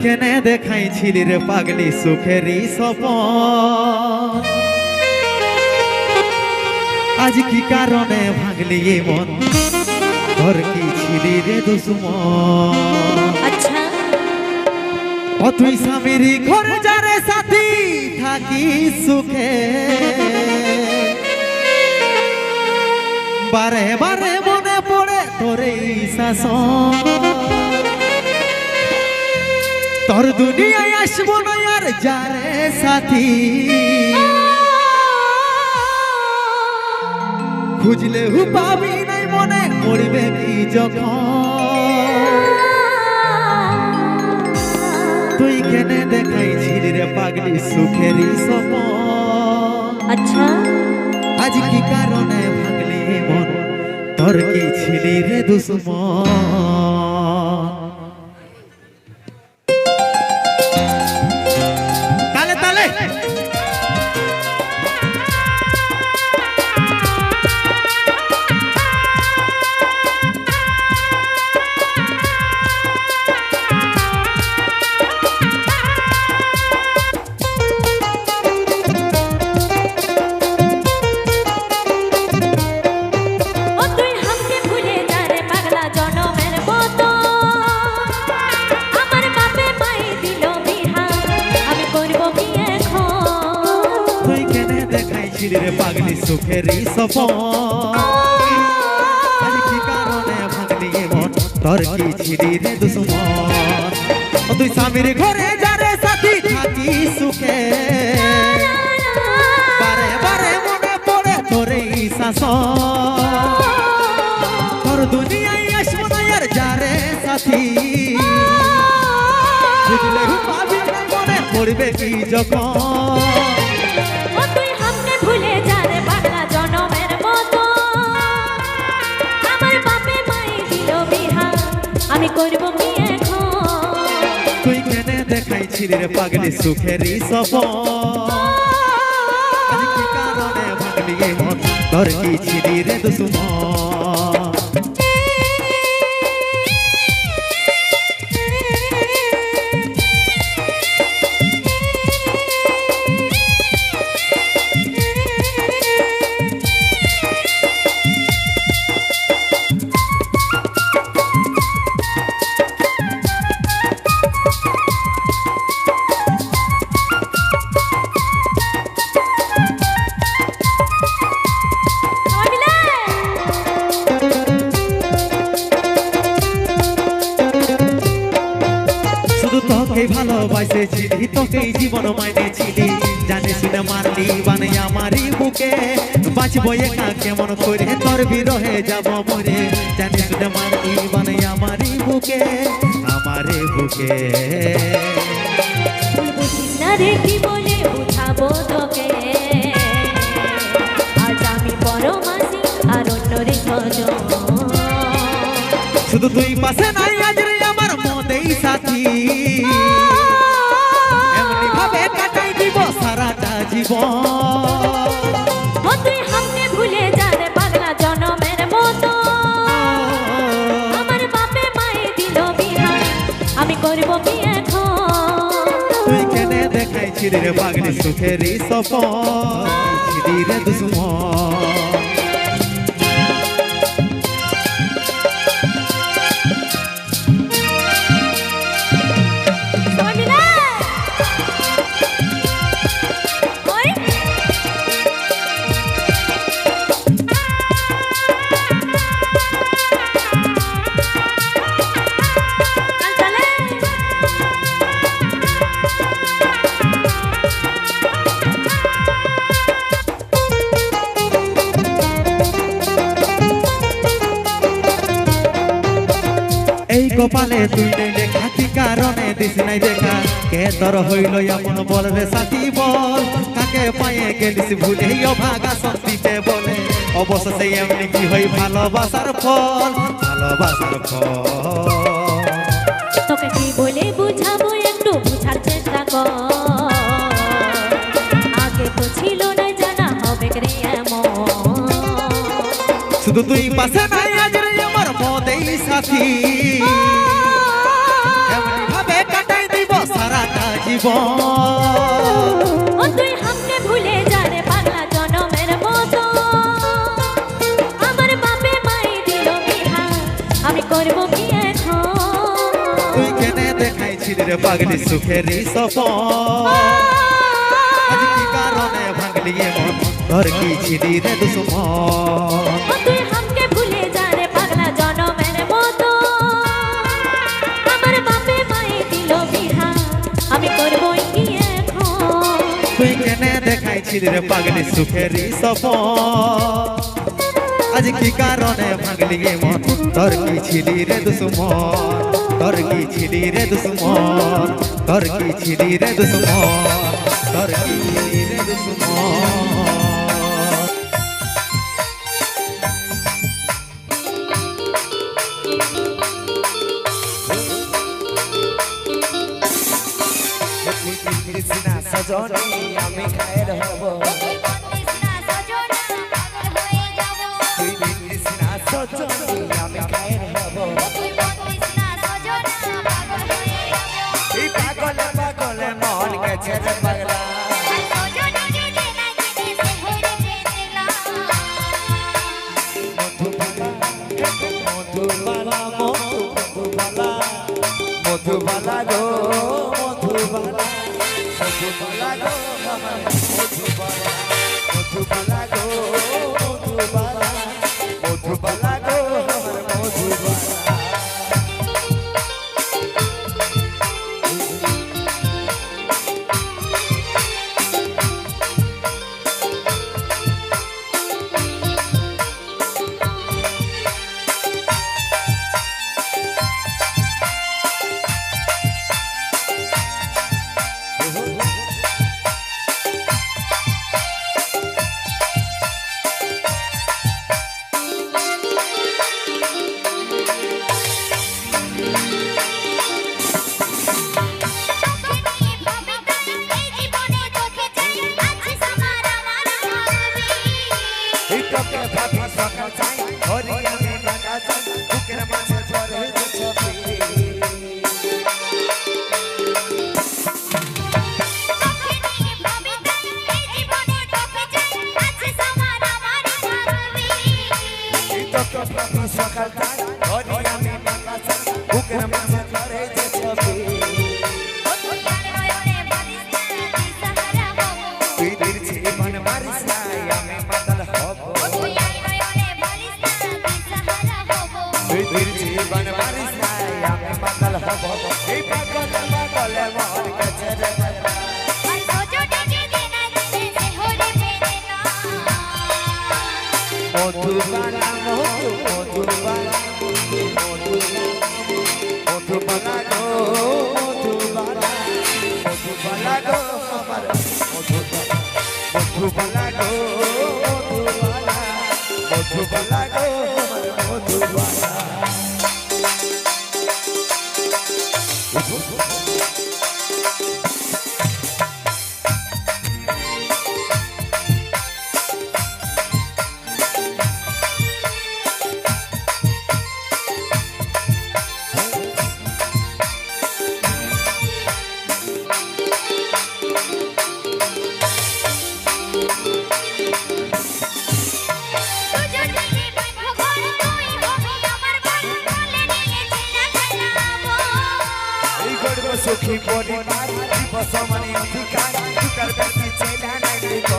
কেনে দেখাইছিলি রে পাগলি সুখেরই স্বপন, আজ কি কারণে ভাঙলি এ মন, তোর কি ছিলি রে দুশ্মন। আচ্ছা ও তুই স্বামীর ঘরে যারে সাথী থাকি সুখে, বারে বারে মনে পড়ে তোর এই শাসন। তোর দুনিয়ায় আসবো না আর যারে সাথী, খুঁজলে হু পাবি নাই মনে মরবে কি যখন। তুই কেনে দেখাইছিলি রে পাগলি সুখেরই স্বপন, আচ্ছা আজ কি কারণে ভাঙলি মন, তোর কি ছিলি রে দুশ্মন। তালে তালে রে পাগলি সুখেরই স্বপন, আজ কি কারণে ভাঙলি মন, তোর কি ছিলি রে দুশ্মন। ও তুই স্বামীর ঘরে যারে সাথী থাকি সুখে, বারে বারে মনে পড়ে তোর এই শাসন। তোর দুনিয়ায় আসবো না আর যারে সাথী, বুঝলে পাবি না মনে পড়বে কি যখন। ভুলে যারে পাগলা জনমের মতো, আমার বাপে মাই দিল বিহা, আমি করব কি এখন। তুই কেনে দেখাইছিলি রে পাগলি সুখেরই স্বপন, আজ কি কারণে ভাঙলি এ মন, তোর কি ছিলি রে দুশ্মন। তোকে ভালোবাসেছিলি, তোকেই জীবন মাইনেছিলি, জানি শুনে মারলি বানে আমারই বুকে। বাঁচবো একা কেমন করে, তোর বিরহে যাব মরে, জানি শুনে মারলি বানে আমারই বুকে, আমারই বুকে। বুঝিস না রে কি বলে বুঝাবো তোকে, আজ আমি পরমাসি আর অন্য রে সজন। শুধু তুই পাশে নাই আজ রে আমার মনেই সাথী, এমনি ভাবে কাটাই দিব সারাটা জীবন। ও তুই হামকে ভুলে যা রে পাগলা জনমের মতো, আমার বাপে মায়ে দিল বিহা, আমি করব কি এখন। তুই কেনে দেখাইছিলি রে পাগলি সুখেরই স্বপন, ছিলি রে দুশ্মন। এই কপালে তুই নেই লেখা, কি কারণে দিস নাই দেখা, কে তোর হইল আপন বল রে সাথী বল। কাকে পায়ে গেলিস ভুলে অভাগা সন্তিতে বলে, অবশেষে এমনি কি হই ভালোবাসার ফল, ভালোবাসার ফল। তোকে কি বলে বুঝাবো একটু বুঝার চেষ্টা কর, আগে তো ছিল না জানা হবে রে এমন। শুধু তুই পাশে নাই আজ রে আমার মদেই সাথী, এমনি ভাবে কাটাই দিব জীবন ও তুই হামকে ভুলে যা রে পাগলা জনমের মতো আমার বাপে মাই দিল বিহা আমি করব কি এখন তুই কেনে দেখাইছিলি রে পাগলি সুখেরই সপন আজ কি কারণে ভাঙলি মন তোর কি ছিলি রে দুশ্মন ও তুই হামকে ভুলে যা রে পাগলা জনমের মতো আমার বাপে মাই দিল বিহা আমি করব কি এখন তুই কেনে দেখাইছিলি রে পাগলি সুখেরই সপন আজ কি কারণে ভাঙলি মন তোর কি ছিলি রে দুশ্মন তোর কি ছিলি রে দুশ্মন তোর কি ছিলি রে দুশ্মন তোর কি ছিলি রে দুশ্মন কৃষ্ণা সজনী আমি খায়ের হব তুই কৃষ্ণা সজনী আমি খায়ের হব এই পাগলে পাগলে মন গেছে রে পাগলা মধুবালা মধুবালা মধুবালা গো মধুবালা মধুবালা গো আমার মধুবালা মধুবালা গো মধুবালা মধুবালা গো আমার মধুবালা তোকে ভাবি সকাল চাই হরি আমি টাকা চাই বুকের মাঝে ঝরে ছবি তোকে ভাবি সকাল চাই হরি আমি টাকা চাই বুকের মাঝে ঝরে ছবি তুই দিল জীবন মারিস না আমি মাতাল হব তুই দিল জীবন মারিস না আমি মাতাল হব এই পাগল পাগলে মন গেছে রে পাগলা মধুবালা মধুবালা মধুবালা গো মধুবালা মধুবালা গো আমার মধুবালা মধুবালা গো মধুবালা মধুবালা গো আমার মধুবালা সুখী পরিবার দিবস মানে অধিকার দুটার বেশি ছেলে নাই দিব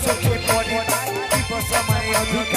সুখী পরিবার দিবস মানে অধিকার